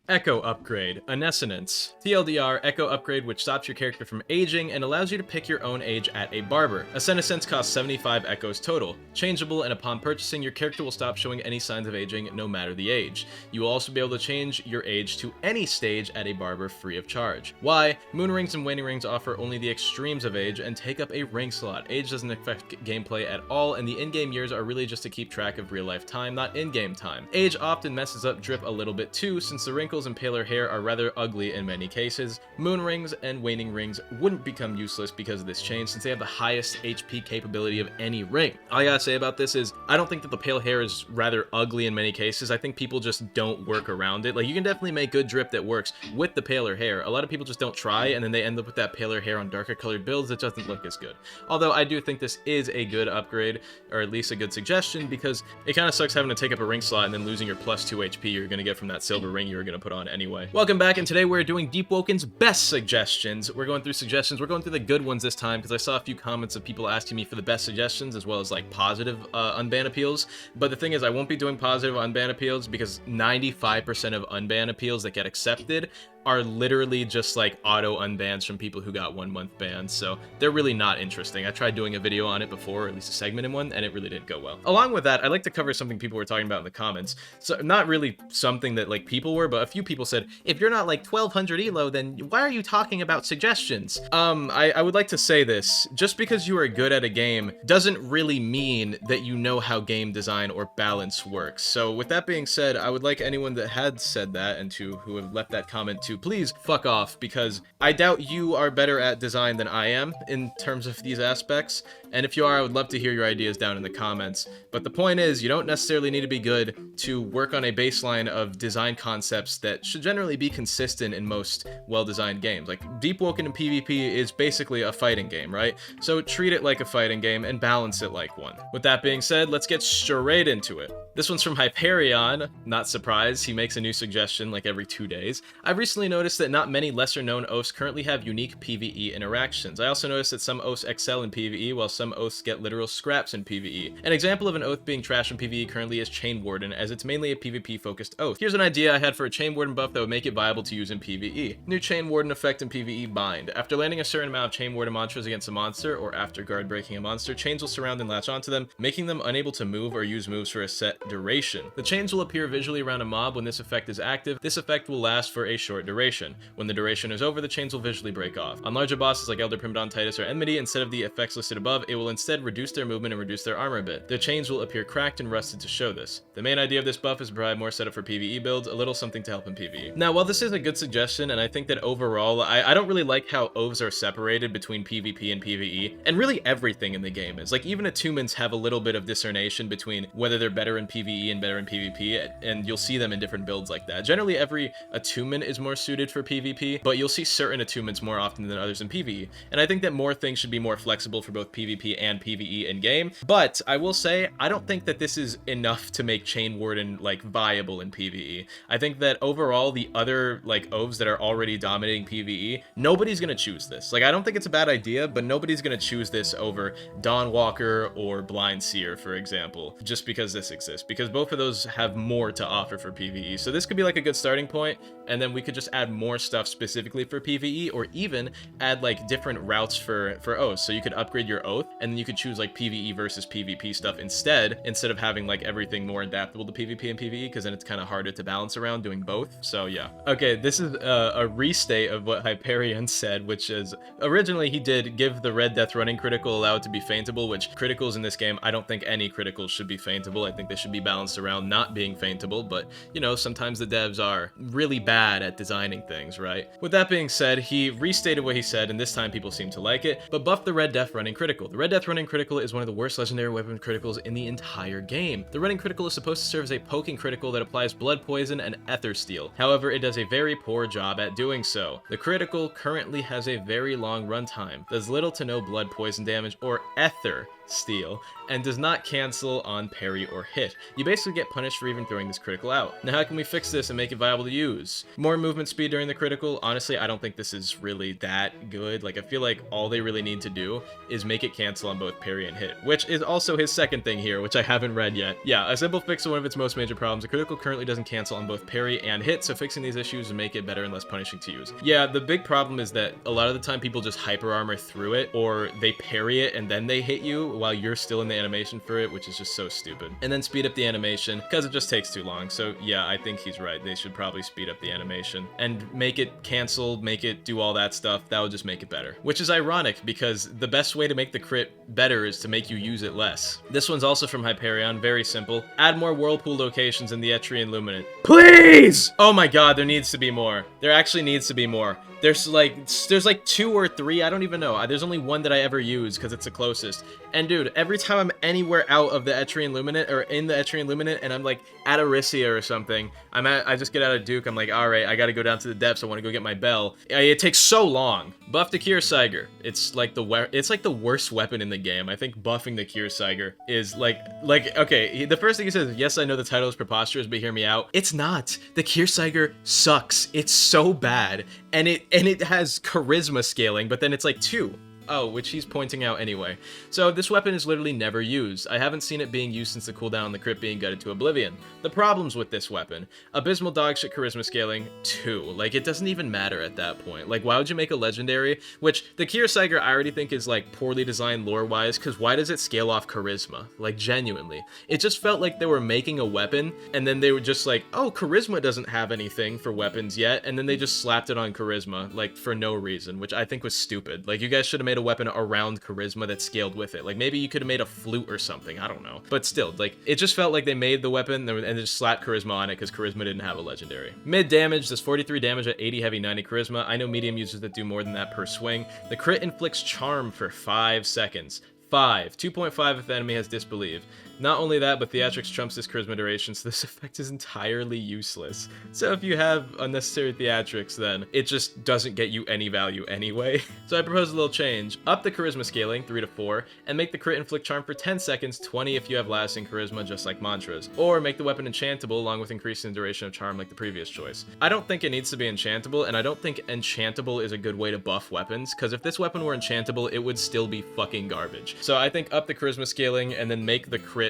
Echo Upgrade, a Nesonance. TLDR, Echo Upgrade, which stops your character from aging and allows you to pick your own age at a barber. A senescence costs 75 echoes total. Changeable, and upon purchasing, your character will stop showing any signs of aging, no matter the age. You will also be able to change your age to any stage at a barber free of charge. Why? Moon Rings and Waning Rings offer only the extremes of age and take up a ring slot. Age doesn't affect gameplay at all, and the in-game years are really just to keep track of real-life time, not in-game time. Age often messes up drip a little bit too, since the wrinkles and paler hair are rather ugly in many cases. Moon Rings and Waning Rings wouldn't become useless because of this change, since they have the highest HP capability of any ring. All I gotta say about this is, I don't think that the pale hair is rather ugly in many cases. I think people just don't work around it. Like, you can definitely make good drip that works with the paler hair. A lot of people just don't try, and then they end up with that paler hair on darker colored builds that doesn't look as good. Although I do think this is a good upgrade, or at least a good suggestion, because it kind of sucks having to take up a ring slot and then losing your plus 2 HP you're gonna get from that silver ring you were gonna put on anyway. Welcome back, and today we're doing Deepwoken's best suggestions. We're going through suggestions. We're going through the good ones this time, because I saw a few comments of people asking me for the best suggestions, as well as like positive unban appeals. But the thing is, I won't be doing positive unban appeals, because 95% of unban appeals that get accepted are literally just like auto unbans from people who got 1 month bans, so they're really not interesting. I tried doing a video on it before, or at least a segment in one, and it really didn't go well. Along with that, I'd like to cover something people were talking about in the comments. So not really something that like people were, but a few people said, if you're not like 1200 elo, then why are you talking about suggestions? I would like to say this: just because you are good at a game doesn't really mean that you know how game design or balance works. So with that being said, I would like anyone that had said that and who have left that comment to please fuck off, because I doubt you are better at design than I am in terms of these aspects. And if you are, I would love to hear your ideas down in the comments. But the point is, you don't necessarily need to be good to work on a baseline of design concepts that should generally be consistent in most well-designed games. Like, Deepwoken in PvP is basically a fighting game, right? So treat it like a fighting game and balance it like one. With that being said, let's get straight into it. This one's from Hyperion. Not surprised, he makes a new suggestion like every 2 days. I've recently noticed that not many lesser-known oaths currently have unique PvE interactions. I also noticed that some oaths excel in PvE, while some oaths get literal scraps in PvE. An example of an oath being trash in PvE currently is Chain Warden, as it's mainly a PvP-focused oath. Here's an idea I had for a Chain Warden buff that would make it viable to use in PvE. New Chain Warden effect in PvE: Bind. After landing a certain amount of Chain Warden mantras against a monster, or after guard breaking a monster, chains will surround and latch onto them, making them unable to move or use moves for a set duration. The chains will appear visually around a mob when this effect is active. This effect will last for a short duration. When the duration is over, the chains will visually break off. On larger bosses like Elder Primadontitis or Enmity, instead of the effects listed above, it will instead reduce their movement and reduce their armor a bit. The chains will appear cracked and rusted to show this. The main idea of this buff is to provide more setup for PvE builds, a little something to help in PvE. Now, while this is a good suggestion, and I think that overall, I don't really like how oaths are separated between PvP and PvE, and really everything in the game is. Like, even attunements have a little bit of discernation between whether they're better in PvE and better in PvP, and you'll see them in different builds like that. Generally, every attunement is more suited for PvP, but you'll see certain attunements more often than others in PvE. And I think that more things should be more flexible for both PvP and PvE in game. But I will say, I don't think that this is enough to make Chain Warden like viable in PvE. I think that overall, the other like oaths that are already dominating PvE, nobody's gonna choose this. Like, I don't think it's a bad idea, but nobody's gonna choose this over Dawnwalker or Blind Seer, for example, just because this exists, because both of those have more to offer for PvE. So this could be like a good starting point, and then we could just add more stuff specifically for PvE, or even add like different routes for oaths. So you could upgrade your oath, and then you could choose like PvE versus PvP stuff instead of having like everything more adaptable to PvP and PvE, because then it's kind of harder to balance around doing both. So yeah. Okay, this is a restate of what Hyperion said, which is, originally he did give the Red Death running critical, allow it to be feintable, which criticals in this game, I don't think any criticals should be feintable. I think they should be balanced around not being feintable, but you know, sometimes the devs are really bad at designing things, right? With that being said, he restated what he said, and this time people seem to like it, but buff the Red Death running critical. The Red Death running critical is one of the worst legendary weapon criticals in the entire game. The running critical is supposed to serve as a poking critical that applies blood poison and ether steel. However, it does a very poor job at doing so. The critical currently has a very long runtime, does little to no blood poison damage or ether steel, and does not cancel on parry or hit. You basically get punished for even throwing this critical out. Now, how can we fix this and make it viable to use? More movement speed during the critical. Honestly, I don't think this is really that good. Like, I feel like all they really need to do is make it cancel on both parry and hit, which is also his second thing here, which I haven't read yet. Yeah, a simple fix to one of its most major problems. The critical currently doesn't cancel on both parry and hit, so fixing these issues would make it better and less punishing to use. Yeah, the big problem is that a lot of the time people just hyper armor through it, or they parry it and then they hit you while you're still in the animation for it, which is just so stupid. And then speed up the animation, because it just takes too long. So yeah, I think he's right. They should probably speed up the animation and make it cancel, make it do all that stuff. That would just make it better. Which is ironic, because the best way to make the crit better is to make you use it less. This one's also from Hyperion, very simple. Add more whirlpool locations in the Etrian Luminant. Please! Oh my god, there needs to be more. There actually needs to be more. There's like 2 or 3, I don't even know. There's only one that I ever use because it's the closest. And dude, every time I'm anywhere out of the Etrian Luminant, or in the Etrian Luminant, and I'm like at Arisia or something, I just get out of Duke, I'm like, alright, I gotta go down to the depths, I wanna go get my bell. It takes so long. Buff the Kiersiger. It's like the worst weapon in the game. I think buffing the Kiersiger is like, okay, the first thing he says, yes, I know the title is preposterous, but hear me out. It's not. The Kiersiger sucks. It's so bad. And it has charisma scaling, but then it's like 2. Oh, which he's pointing out anyway. So this weapon is literally never used. I haven't seen it being used since the cooldown on the crit being gutted to oblivion. The problems with this weapon: abysmal dogshit charisma scaling, 2. Like, it doesn't even matter at that point. Like, why would you make a legendary? Which, the Kiersiger I already think is like poorly designed lore-wise, because why does it scale off charisma? Like, genuinely. It just felt like they were making a weapon, and then they were just like, oh, charisma doesn't have anything for weapons yet, and then they just slapped it on charisma, like, for no reason, which I think was stupid. Like, you guys should have made a weapon around charisma that scaled with it. Like, maybe you could have made a flute or something, I don't know. But still, like, it just felt like they made the weapon and just slapped charisma on it because charisma didn't have a legendary. Mid damage does 43 damage at 80 heavy, 90 charisma. I know medium users that do more than that per swing. The crit inflicts charm for 5 seconds. 2.5 if the enemy has disbelieve. Not only that, but Theatrics trumps this charisma duration, so this effect is entirely useless. So if you have unnecessary Theatrics, then it just doesn't get you any value anyway. So I propose a little change. Up the charisma scaling, 3 to 4, and make the crit inflict charm for 10 seconds, 20 if you have lasting charisma, just like mantras. Or make the weapon enchantable, along with increasing the duration of charm like the previous choice. I don't think it needs to be enchantable, and I don't think enchantable is a good way to buff weapons, because if this weapon were enchantable, it would still be fucking garbage. So I think up the charisma scaling, and then make the crit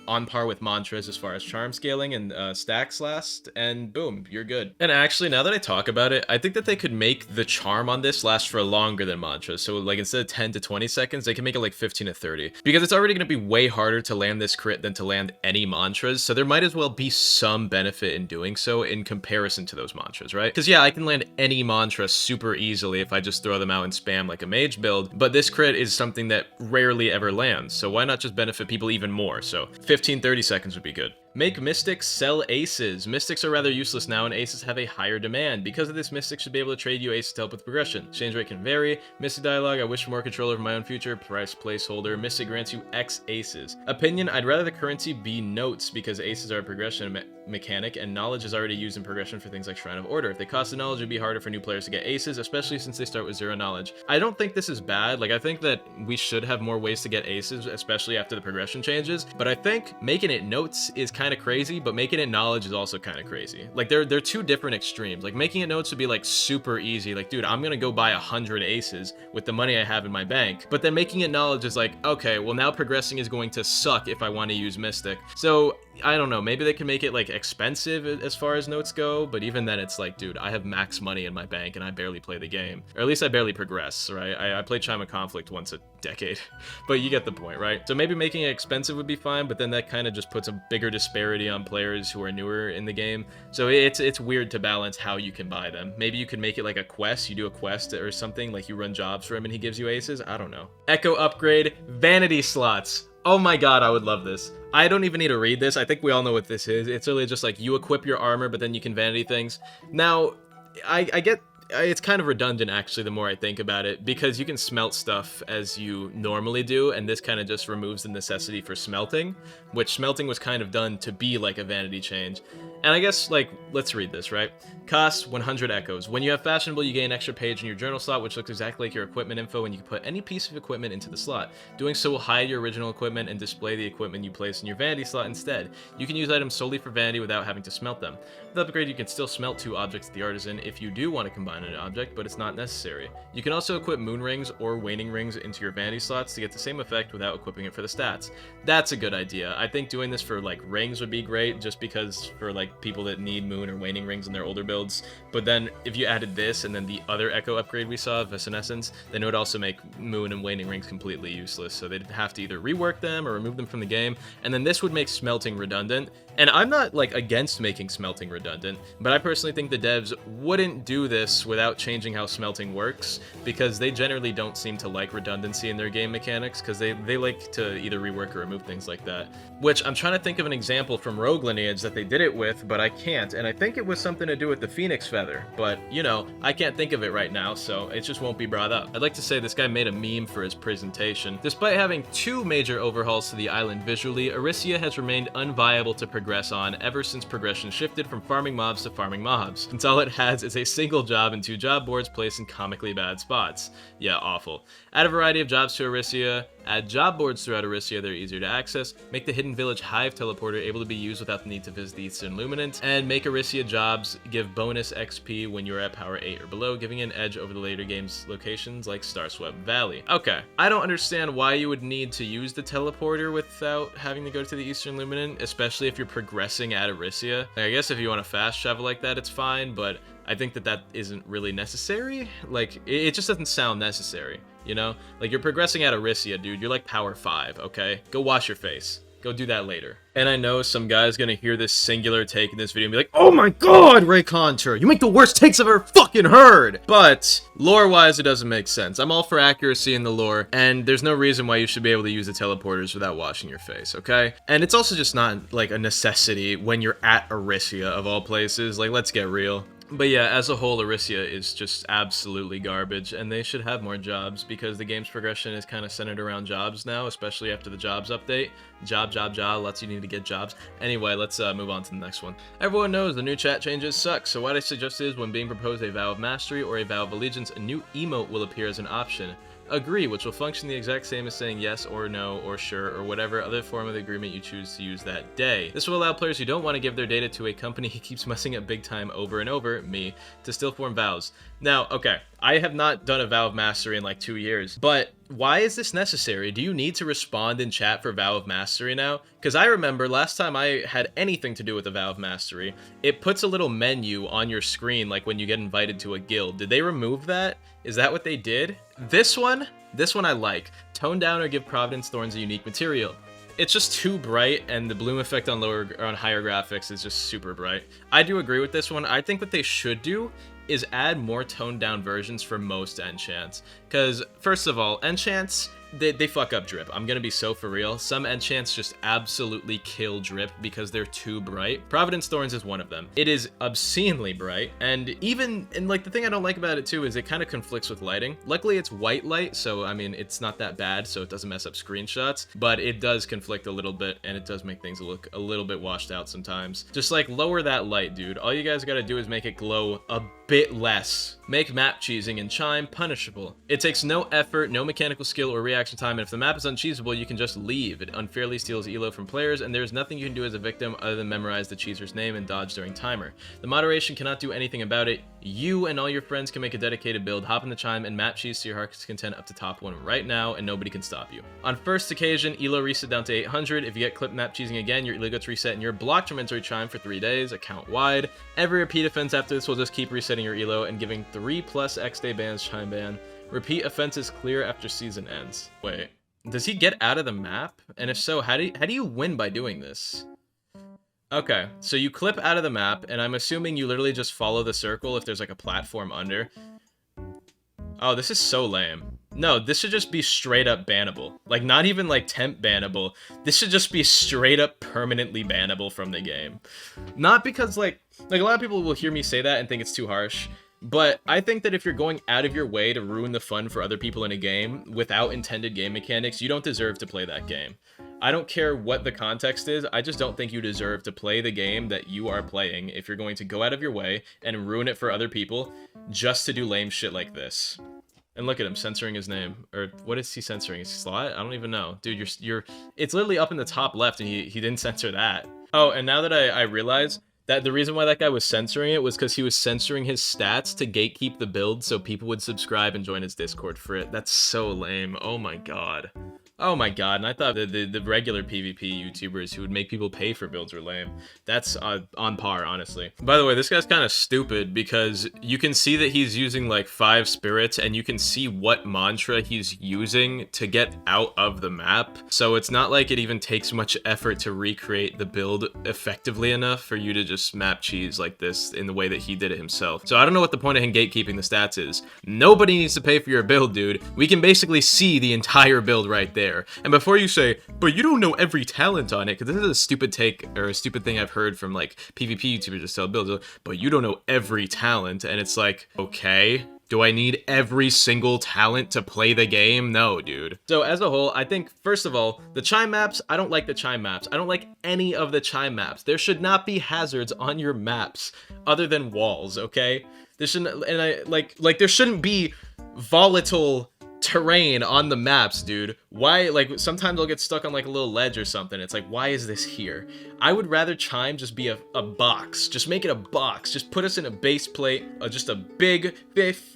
on par with mantras as far as charm scaling and stacks last, and boom, you're good. And actually, now that I talk about it, I think that they could make the charm on this last for longer than mantras. So like, instead of 10 to 20 seconds, they can make it like 15 to 30, because it's already going to be way harder to land this crit than to land any mantras. So there might as well be some benefit in doing so in comparison to those mantras, right? Because yeah, I can land any mantra super easily if I just throw them out and spam like a mage build, but this crit is something that rarely ever lands. So why not just benefit people even more? So 15-30 seconds would be good. Make Mystics sell Aces. Mystics are rather useless now, and Aces have a higher demand. Because of this, Mystics should be able to trade you Aces to help with progression. Exchange rate can vary. Mystic Dialogue: I wish for more control over my own future. Price placeholder. Mystic grants you X Aces. Opinion: I'd rather the currency be notes, because Aces are a progression mechanic, and knowledge is already used in progression for things like Shrine of Order. If they cost the knowledge, it'd be harder for new players to get Aces, especially since they start with 0 knowledge. I don't think this is bad. Like, I think that we should have more ways to get Aces, especially after the progression changes, but I think making it notes is kind of crazy, but making it knowledge is also kind of crazy. Like, they're 2 different extremes. Like, making it notes would be like super easy. Like, dude, I'm gonna go buy 100 Aces with the money I have in my bank. But then making it knowledge is like, okay, well, now progressing is going to suck if I want to use Mystic. So I don't know, maybe they can make it like expensive as far as notes go, but even then it's like, dude, I have max money in my bank and I barely play the game. Or at least I barely progress, right? I play Chime of Conflict once a decade, but you get the point, right? So maybe making it expensive would be fine, but then that kind of just puts a bigger disparity on players who are newer in the game. So it's weird to balance how you can buy them. Maybe you can make it like a quest, you do a quest or something, like you run jobs for him and he gives you Aces, I don't know. Echo upgrade, vanity slots. Oh my god, I would love this. I don't even need to read this. I think we all know what this is. It's really just like you equip your armor, but then you can vanity things. Now, I get it's kind of redundant actually the more I think about it, because you can smelt stuff as you normally do, and this kind of just removes the necessity for smelting, which smelting was kind of done to be like a vanity change. And I guess, like, let's read this, right? Cost 100 echoes. When you have fashionable, you gain an extra page in your journal slot, which looks exactly like your equipment info, and you can put any piece of equipment into the slot. Doing so will hide your original equipment and display the equipment you place in your vanity slot instead. You can use items solely for vanity without having to smelt them. With the upgrade, you can still smelt 2 objects at the artisan if you do want to combine an object, but it's not necessary. You can also equip moon rings or waning rings into your vanity slots to get the same effect without equipping it for the stats. That's a good idea. I think doing this for like rings would be great, just because for like people that need moon or waning rings in their older builds. But then if you added this and then the other echo upgrade we saw, Visenescence, then it would also make moon and waning rings completely useless. So they'd have to either rework them or remove them from the game. And then this would make smelting redundant. And I'm not like against making smelting redundant, but I personally think the devs wouldn't do this without changing how smelting works, because they generally don't seem to like redundancy in their game mechanics, because they like to either rework or remove things like that. Which I'm trying to think of an example from Rogue Lineage that they did it with, but I can't, and I think it was something to do with the Phoenix Feather, but you know, I can't think of it right now, so it just won't be brought up. I'd like to say this guy made a meme for his presentation. Despite having 2 major overhauls to the island visually, Arisia has remained unviable to progress on ever since progression shifted from farming mobs to farming mobs, since all it has is a single job and 2 job boards placed in comically bad spots. Yeah, awful. Add a variety of jobs to Arisia, add job boards throughout Arisia that are easier to access, make the Hidden Village Hive teleporter able to be used without the need to visit the Eastern Luminant, and make Arisia jobs give bonus XP when you're at power 8 or below, giving an edge over the later game's locations like Starswept Valley. Okay, I don't understand why you would need to use the teleporter without having to go to the Eastern Luminant, especially if you're progressing at Arisia. I guess if you want to fast travel like that, it's fine, but I think that isn't really necessary. Like, it just doesn't sound necessary, you know? Like, you're progressing at Arisia, dude. You're like power 5, okay? Go wash your face. Go do that later. And I know some guy's gonna hear this singular take in this video and be like, oh my god, Reaconteur, you make the worst takes I've ever fucking heard! But, lore-wise, it doesn't make sense. I'm all for accuracy in the lore, and there's no reason why you should be able to use the teleporters without washing your face, okay? And it's also just not, like, a necessity when you're at Arisia, of all places. Like, let's get real. But yeah, as a whole, Arisia is just absolutely garbage, and they should have more jobs, because the game's progression is kind of centered around jobs now, especially after the jobs update. Job, lots you need to get jobs. Anyway, let's move on to the next one. Everyone knows the new chat changes suck, so what I suggest is when being proposed a vow of mastery or a vow of allegiance, a new emote will appear as an option. Agree, which will function the exact same as saying yes or no or sure or whatever other form of the agreement you choose to use that day. This will allow players who don't want to give their data to a company who keeps messing up big time over and over, me, to still form vows. Now, okay, I have not done a vow of mastery in like 2 years, but why is this necessary? Do you need to respond in chat for vow of mastery now? Because I remember last time I had anything to do with a vow of mastery, it puts a little menu on your screen like when you get invited to a guild. Did they remove that? Is that what they did? This one I like. Tone down or give Providence Thorns a unique material. It's just too bright, and the bloom effect on higher graphics is just super bright. I do agree with this one. I think what they should do is add more toned down versions for most enchants. Because, first of all, enchants, they fuck up drip. I'm gonna be so for real. Some enchants just absolutely kill drip because they're too bright. Providence Thorns is one of them. It is obscenely bright, and like the thing I don't like about it too is it kind of conflicts with lighting. Luckily it's white light, so I mean it's not that bad, so it doesn't mess up screenshots, but it does conflict a little bit, and it does make things look a little bit washed out sometimes. Just like lower that light, dude. All you guys gotta do is make it glow a bit less. Make map cheesing and chime punishable. It takes no effort, no mechanical skill or reaction time, and if the map is uncheesable, you can just leave. It unfairly steals elo from players, and there's nothing you can do as a victim other than memorize the cheeser's name and dodge during timer. The moderation cannot do anything about it. You and all your friends can make a dedicated build, hop in the chime, and map cheese to your heart's content up to top 1 right now, and nobody can stop you. On first occasion, elo reset down to 800. If you get clip map cheesing again, your elo gets reset and you're blocked from entering chime for 3 days, account wide. Every repeat offense after this will just keep resetting your elo and giving 3+ X day bans chime ban. Repeat offenses clear after season ends. Wait, does he get out of the map? And if so, how do you win by doing this? Okay, so you clip out of the map, and I'm assuming you literally just follow the circle if there's like a platform under. Oh, this is so lame. No, this should just be straight up bannable. Like, not even like temp bannable. This should just be straight up permanently bannable from the game. Not because like a lot of people will hear me say that and think it's too harsh. But I think that if you're going out of your way to ruin the fun for other people in a game without intended game mechanics, you don't deserve to play that game. I don't care what the context is, I just don't think you deserve to play the game that you are playing if you're going to go out of your way and ruin it for other people just to do lame shit like this. And look at him censoring his name. Or what is he censoring? His slot? I don't even know. Dude, you're it's literally up in the top left and he didn't censor that. Oh, and now that I realize that the reason why that guy was censoring it was because he was censoring his stats to gatekeep the build so people would subscribe and join his Discord for it. That's so lame. Oh my god. Oh my god, and I thought the regular PvP YouTubers who would make people pay for builds were lame. That's on par, honestly. By the way, this guy's kind of stupid because you can see that he's using like 5 spirits and you can see what mantra he's using to get out of the map. So it's not like it even takes much effort to recreate the build effectively enough for you to just map cheese like this in the way that he did it himself. So I don't know what the point of him gatekeeping the stats is. Nobody needs to pay for your build, dude. We can basically see the entire build right there. And before you say, but you don't know every talent on it, because this is a stupid take or a stupid thing I've heard from like PvP YouTubers just sell builds, but you don't know every talent, and it's like, okay, do I need every single talent to play the game? No, dude. So as a whole, I think, first of all, the chime maps, I don't like the chime maps. I don't like any of the chime maps. There should not be hazards on your maps other than walls, okay? There shouldn't, and I like there shouldn't be volatile terrain on the maps, dude. Why, like, sometimes I'll get stuck on like a little ledge or something. It's like, why is this here? I would rather chime just be a box. Just make it a box. Just put us in a base plate, just a big,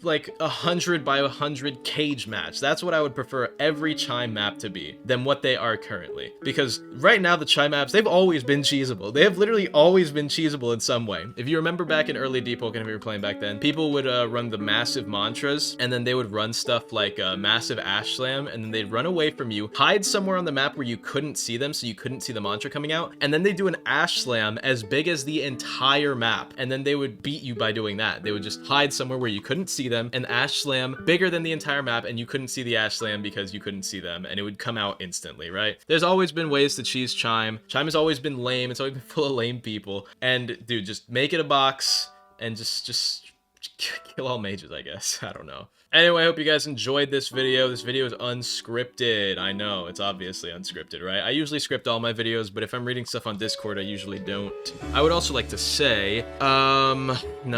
like 100 by 100 cage match. That's what I would prefer every chime map to be than what they are currently. Because right now the chime maps, they've always been cheesable. They have literally always been cheesable in some way. If you remember back in early Deepwoken, if you were playing back then, people would run the massive mantras, and then they would run stuff like massive ash slam, and then they'd run away from you, hide somewhere on the map where you couldn't see them, so you couldn't see the mantra coming out, and then they'd do an ash slam as big as the entire map, and then they would beat you by doing that. They would just hide somewhere where you couldn't see them, an ash slam bigger than the entire map, and you couldn't see the ash slam because you couldn't see them, and it would come out instantly, right? There's always been ways to cheese chime. Chime has always been lame. It's always been full of lame people, and dude, just make it a box and just kill all mages, I guess. I don't know. Anyway, I hope you guys enjoyed this video. This video is unscripted. I know, it's obviously unscripted, right? I usually script all my videos, but if I'm reading stuff on Discord, I usually don't. I would also like to say, no,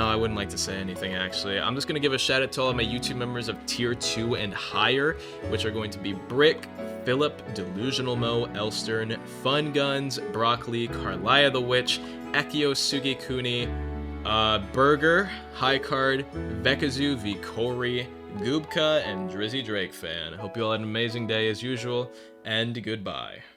I wouldn't like to say anything, actually. I'm just gonna give a shout out to all of my YouTube members of tier 2 and higher, which are going to be Brick, Philip, Delusional Mo, Elstern, Fun Guns, Broccoli, Carlia the Witch, Ekio Sugikuni, Burger, High Card, Vekazu, Vikori, Goobka, and Drizzy Drake Fan. Hope you all had an amazing day as usual, and goodbye.